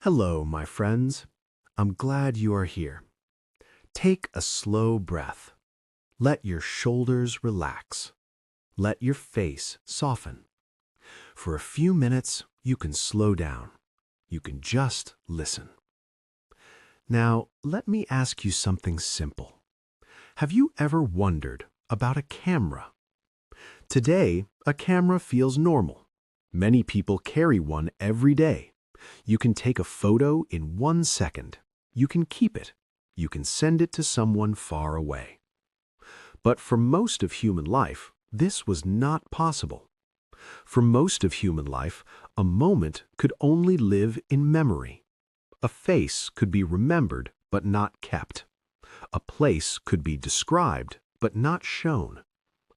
Hello, my friends. I'm glad you are here. Take a slow breath. Let your shoulders relax. Let your face soften. For a few minutes, you can slow down. You can just listen. Now, let me ask you something simple. Have you ever wondered about a camera? Today, a camera feels normal. Many people carry one every day. You can take a photo in 1 second. You can keep it. You can send it to someone far away. But for most of human life, this was not possible. For most of human life, a moment could only live in memory. A face could be remembered but not kept. A place could be described but not shown.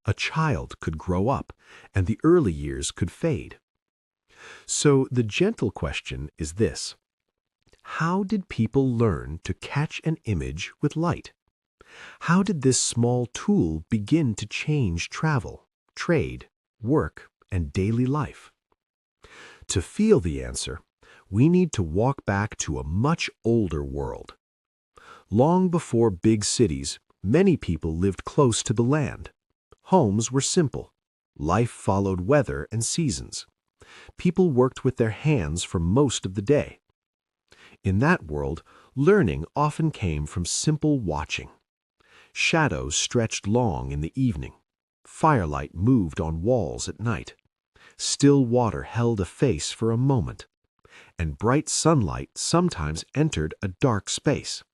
A child could grow up and the early years could fade. So the gentle question is this: how did people learn to catch an image with light? How did this small tool begin to change travel, trade, work, and daily life? To feel the answer, we need to walk back to a much older world. Long before big cities, many people lived close to the land. Homes were simple. Life followed weather and seasons. People worked with their hands for most of the day. In that world, learning often came from simple watching. Shadows stretched long in the evening. Firelight moved on walls at night. Still water held a face for a moment. And bright sunlight sometimes entered a dark space.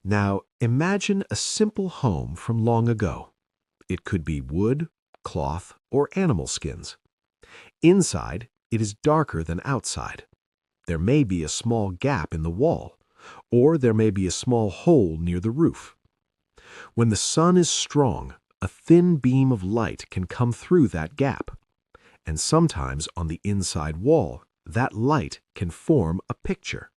Now, imagine a simple home from long ago. It could be wood, cloth, or animal skins. Inside, it is darker than outside. There may be a small gap in the wall, or there may be a small hole near the roof. When the sun is strong, a thin beam of light can come through that gap. And sometimes on the inside wall, that light can form a picture.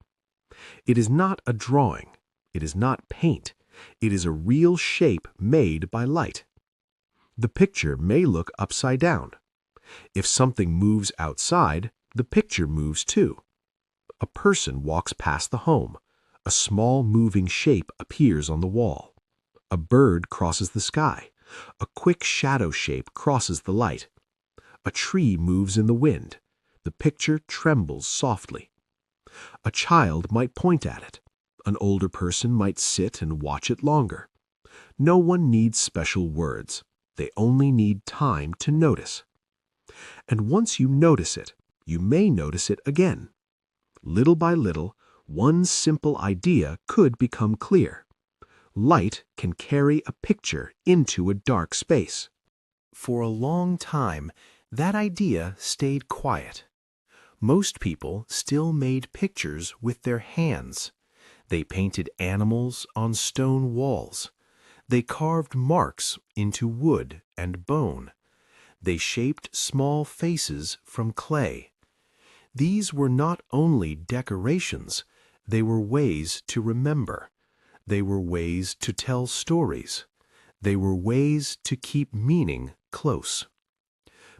It is not a drawing. It is not paint. It is a real shape made by light. The picture may look upside down. If something moves outside, the picture moves too. A person walks past the home. A small moving shape appears on the wall. A bird crosses the sky. A quick shadow shape crosses the light. A tree moves in the wind. The picture trembles softly. A child might point at it. An older person might sit and watch it longer. No one needs special words. They only need time to notice. And once you notice it, you may notice it again. Little by little, one simple idea could become clear. Light can carry a picture into a dark space. For a long time, that idea stayed quiet. Most people still made pictures with their hands. They painted animals on stone walls. They carved marks into wood and bone. They shaped small faces from clay. These were not only decorations, they were ways to remember. They were ways to tell stories. They were ways to keep meaning close.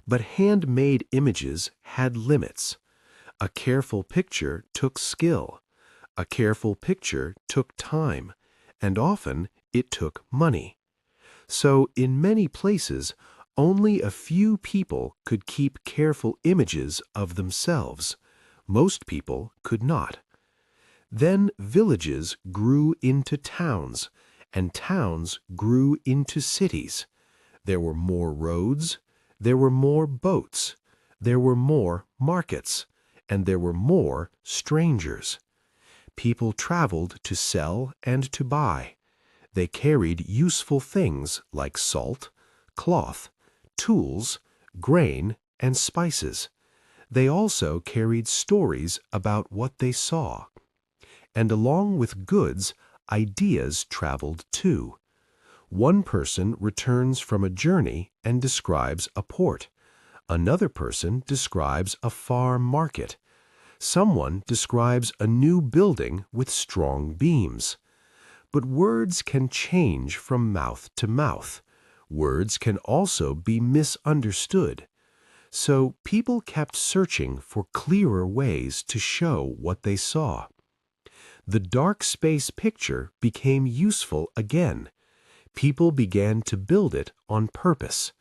But handmade images had limits. A careful picture took skill. A careful picture took time, and often it took money. So in many places, only a few people could keep careful images of themselves. Most people could not. Then villages grew into towns, and towns grew into cities. There were more roads, there were more boats, there were more markets, and there were more strangers. People traveled to sell and to buy. They carried useful things like salt, cloth, tools, grain, and spices. They also carried stories about what they saw. And along with goods, ideas traveled too. One person returns from a journey and describes a port. Another person describes a farm market. Someone describes a new building with strong beams. But words can change from mouth to mouth. Words can also be misunderstood. So people kept searching for clearer ways to show what they saw. The dark space picture became useful again. People began to build it on purpose.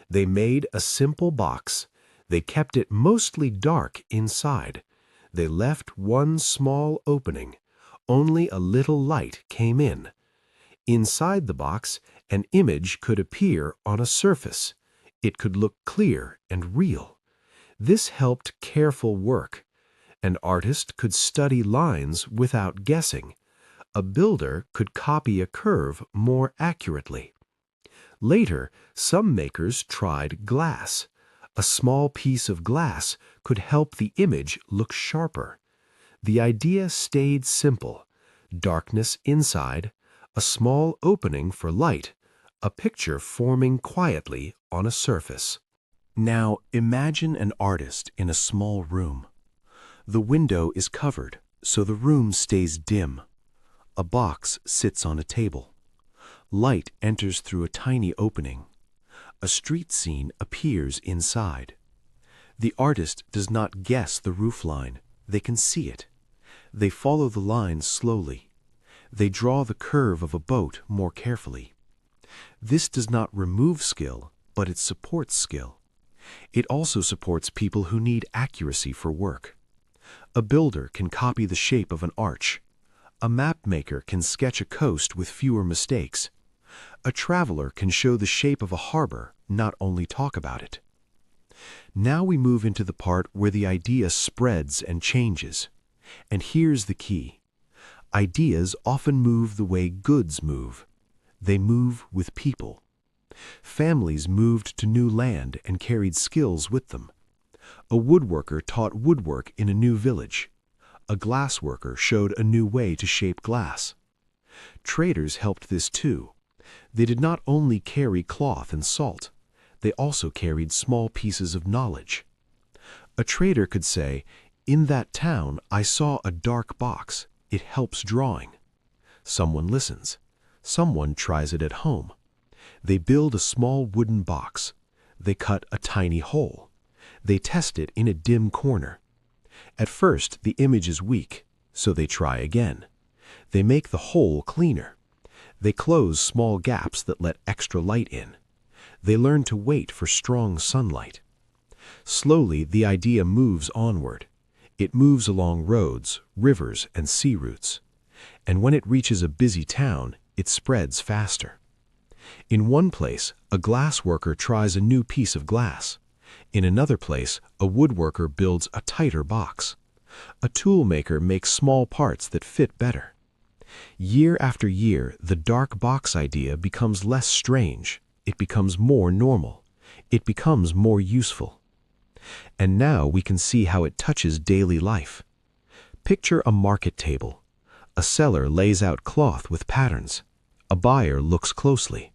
They made a simple box. They kept it mostly dark inside. They left one small opening. Only a little light came in. Inside the box, an image could appear on a surface. It could look clear and real. This helped careful work. An artist could study lines without guessing. A builder could copy a curve more accurately. Later, some makers tried glass. A small piece of glass could help the image look sharper. The idea stayed simple: darkness inside, a small opening for light, a picture forming quietly on a surface. Now imagine an artist in a small room. The window is covered, so the room stays dim. A box sits on a table. Light enters through a tiny opening. A street scene appears inside. The artist does not guess the roofline. They can see it. They follow the lines slowly. They draw the curve of a boat more carefully. This does not remove skill, but it supports skill. It also supports people who need accuracy for work. A builder can copy the shape of an arch. A map maker can sketch a coast with fewer mistakes. A traveler can show the shape of a harbor, not only talk about it. Now we move into the part where the idea spreads and changes. And here's the key. Ideas often move the way goods move. They move with people. Families moved to new land and carried skills with them. A woodworker taught woodwork in a new village. A glassworker showed a new way to shape glass. Traders helped this too. They did not only carry cloth and salt, they also carried small pieces of knowledge. A trader could say, "In that town I saw a dark box. It helps drawing." Someone listens. Someone tries it at home. They build a small wooden box. They cut a tiny hole. They test it in a dim corner. At first, the image is weak, so they try again. They make the hole cleaner. They close small gaps that let extra light in. They learn to wait for strong sunlight. Slowly, the idea moves onward. It moves along roads, rivers, and sea routes. And when it reaches a busy town, it spreads faster. In one place, a glass worker tries a new piece of glass. In another place, a woodworker builds a tighter box. A tool maker makes small parts that fit better. Year after year, the dark box idea becomes less strange. It becomes more normal. It becomes more useful. And now we can see how it touches daily life. Picture a market table. A seller lays out cloth with patterns. A buyer looks closely.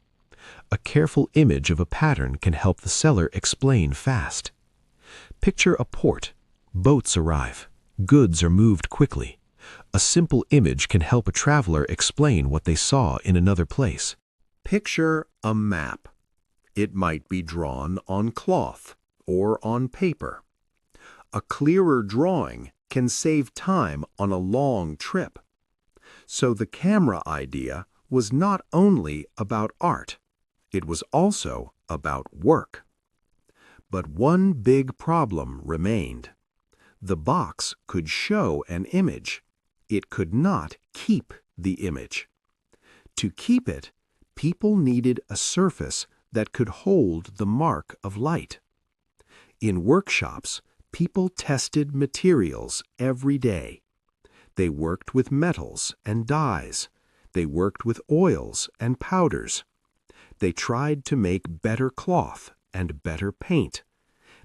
A careful image of a pattern can help the seller explain fast. Picture a port. Boats arrive. Goods are moved quickly. A simple image can help a traveler explain what they saw in another place. Picture a map. It might be drawn on cloth or on paper. A clearer drawing can save time on a long trip. So the camera idea was not only about art, it was also about work. But one big problem remained. The box could show an image. It could not keep the image. To keep it, people needed a surface that could hold the mark of light. In workshops, people tested materials every day. They worked with metals and dyes. They worked with oils and powders. They tried to make better cloth and better paint.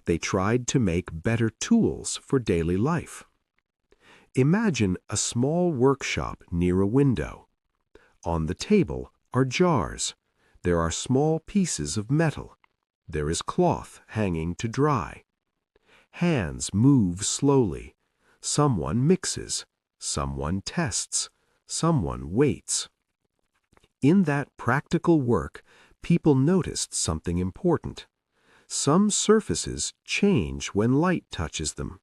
They tried to make better tools for daily life. Imagine a small workshop near a window. On the table are jars. There are small pieces of metal. There is cloth hanging to dry. Hands move slowly. Someone mixes. Someone tests. Someone waits. In that practical work, people noticed something important. Some surfaces change when light touches them.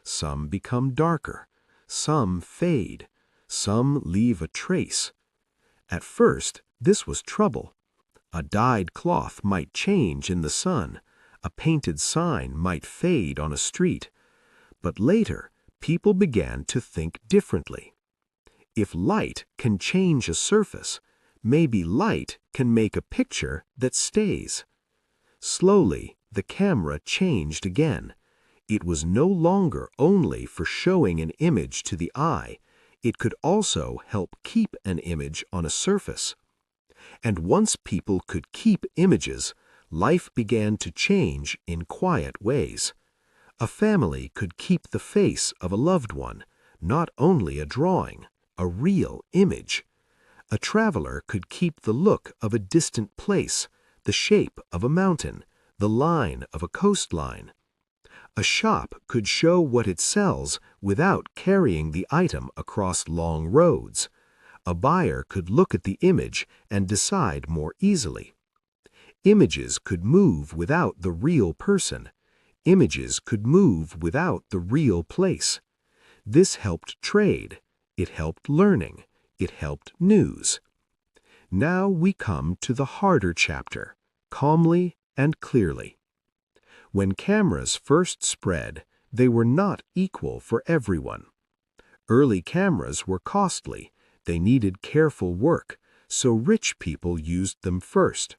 Some become darker. Some fade. Some leave a trace. At first, this was trouble. A dyed cloth might change in the sun. A painted sign might fade on a street. But later, people began to think differently. If light can change a surface, maybe light can make a picture that stays. Slowly, the camera changed again. It was no longer only for showing an image to the eye. It could also help keep an image on a surface. And once people could keep images, life began to change in quiet ways. A family could keep the face of a loved one, not only a drawing, a real image. A traveler could keep the look of a distant place, the shape of a mountain, the line of a coastline. A shop could show what it sells without carrying the item across long roads. A buyer could look at the image and decide more easily. Images could move without the real person. Images could move without the real place. This helped trade. It helped learning. It helped news. Now we come to the harder chapter, calmly and clearly. When cameras first spread, they were not equal for everyone. Early cameras were costly. They needed careful work, so rich people used them first.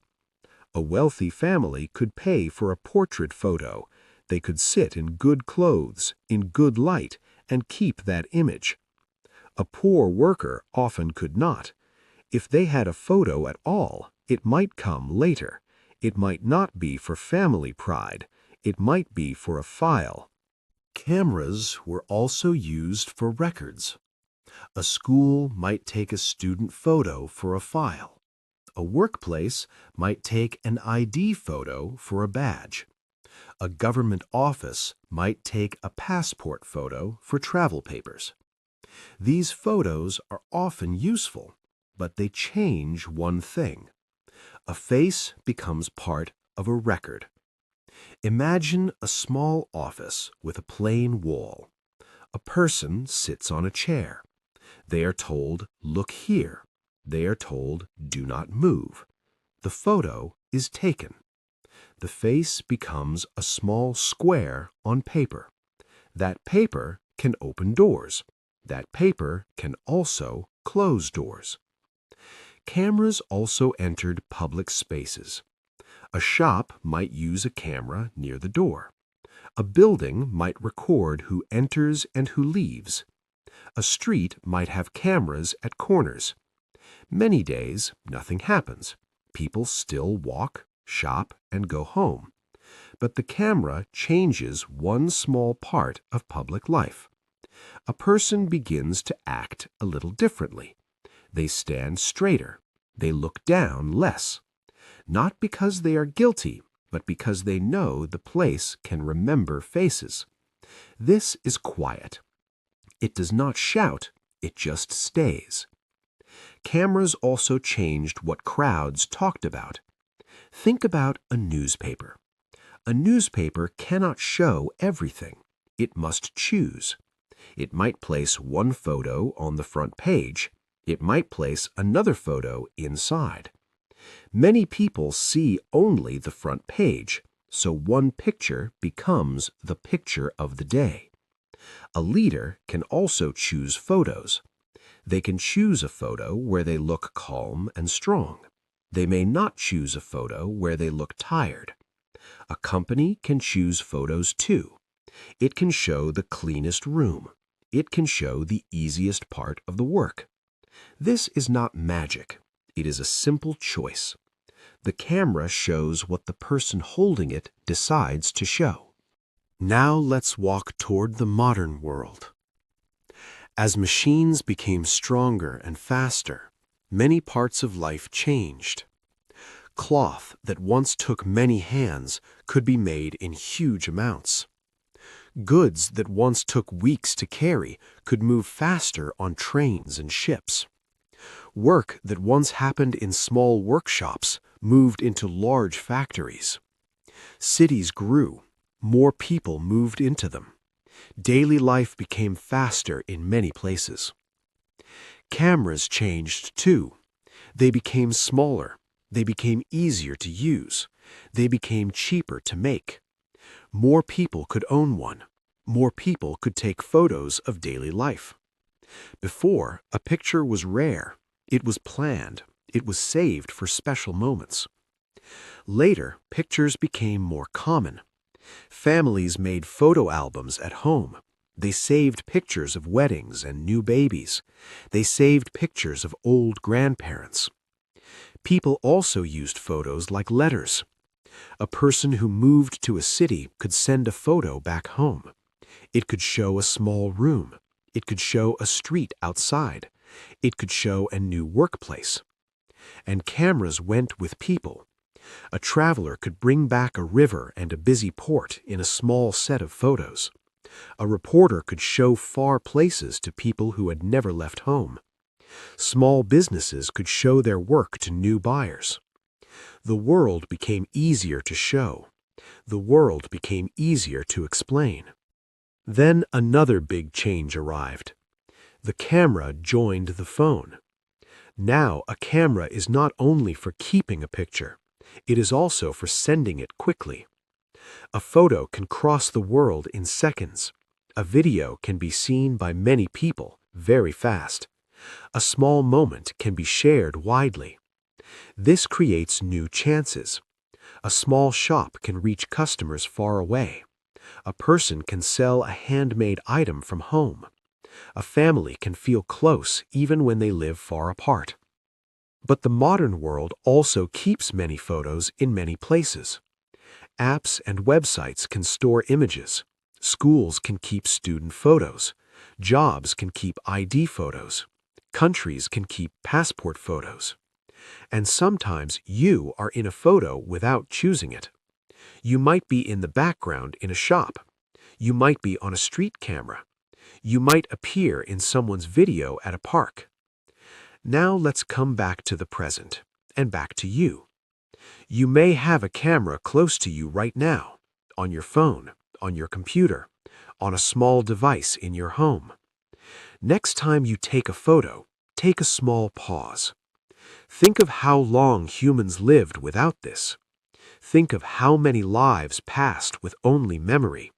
A wealthy family could pay for a portrait photo. They could sit in good clothes, in good light, and keep that image. A poor worker often could not. If they had a photo at all, it might come later. It might not be for family pride. It might be for a file. Cameras were also used for records. A school might take a student photo for a file. A workplace might take an ID photo for a badge. A government office might take a passport photo for travel papers. These photos are often useful, but they change one thing. A face becomes part of a record. Imagine a small office with a plain wall. A person sits on a chair. They are told, "Look here." They are told, "Do not move." The photo is taken. The face becomes a small square on paper. That paper can open doors. That paper can also close doors. Cameras also entered public spaces. A shop might use a camera near the door. A building might record who enters and who leaves. A street might have cameras at corners. Many days, nothing happens. People still walk, shop, and go home. But the camera changes one small part of public life. A person begins to act a little differently. They stand straighter. They look down less. Not because they are guilty, but because they know the place can remember faces. This is quiet. It does not shout, it just stays. Cameras also changed what crowds talked about. Think about a newspaper. A newspaper cannot show everything. It must choose. It might place one photo on the front page. It might place another photo inside. Many people see only the front page, so one picture becomes the picture of the day. A leader can also choose photos. They can choose a photo where they look calm and strong. They may not choose a photo where they look tired. A company can choose photos too. It can show the cleanest room. It can show the easiest part of the work. This is not magic. It is a simple choice. The camera shows what the person holding it decides to show. Now let's walk toward the modern world. As machines became stronger and faster, many parts of life changed. Cloth that once took many hands could be made in huge amounts. Goods that once took weeks to carry could move faster on trains and ships. Work that once happened in small workshops moved into large factories. Cities grew. More people moved into them. Daily life became faster in many places. Cameras changed too. They became smaller. They became easier to use. They became cheaper to make. More people could own one. More people could take photos of daily life. Before, a picture was rare. It was planned. It was saved for special moments. Later, pictures became more common. Families made photo albums at home. They saved pictures of weddings and new babies. They saved pictures of old grandparents. People also used photos like letters. A person who moved to a city could send a photo back home. It could show a small room. It could show a street outside. It could show a new workplace. And cameras went with people. A traveler could bring back a river and a busy port in a small set of photos. A reporter could show far places to people who had never left home. Small businesses could show their work to new buyers. The world became easier to show. The world became easier to explain. Then another big change arrived. The camera joined the phone. Now a camera is not only for keeping a picture, it is also for sending it quickly. A photo can cross the world in seconds. A video can be seen by many people very fast. A small moment can be shared widely. This creates new chances. A small shop can reach customers far away. A person can sell a handmade item from home. A family can feel close even when they live far apart. But the modern world also keeps many photos in many places. Apps and websites can store images. Schools can keep student photos. Jobs can keep ID photos. Countries can keep passport photos. And sometimes you are in a photo without choosing it. You might be in the background in a shop. You might be on a street camera. You might appear in someone's video at a park. Now let's come back to the present and back to you. You may have a camera close to you right now, on your phone, on your computer, on a small device in your home. Next time you take a photo, take a small pause. Think of how long humans lived without this. Think of how many lives passed with only memory.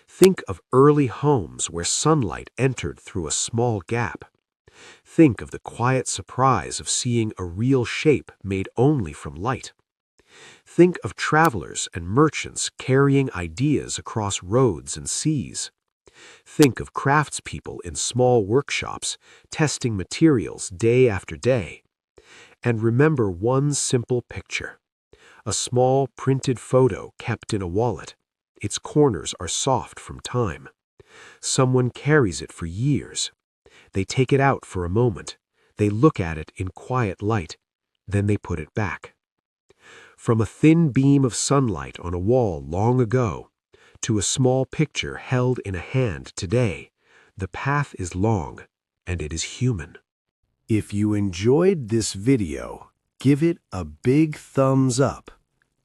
Think of early homes where sunlight entered through a small gap. Think of the quiet surprise of seeing a real shape made only from light. Think of travelers and merchants carrying ideas across roads and seas. Think of craftspeople in small workshops testing materials day after day. And remember one simple picture. A small printed photo kept in a wallet. Its corners are soft from time. Someone carries it for years. They take it out for a moment. They look at it in quiet light. Then they put it back. From a thin beam of sunlight on a wall long ago to a small picture held in a hand today, the path is long and it is human. If you enjoyed this video, give it a big thumbs up.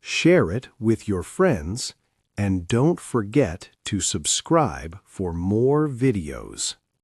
Share it with your friends and don't forget to subscribe for more videos.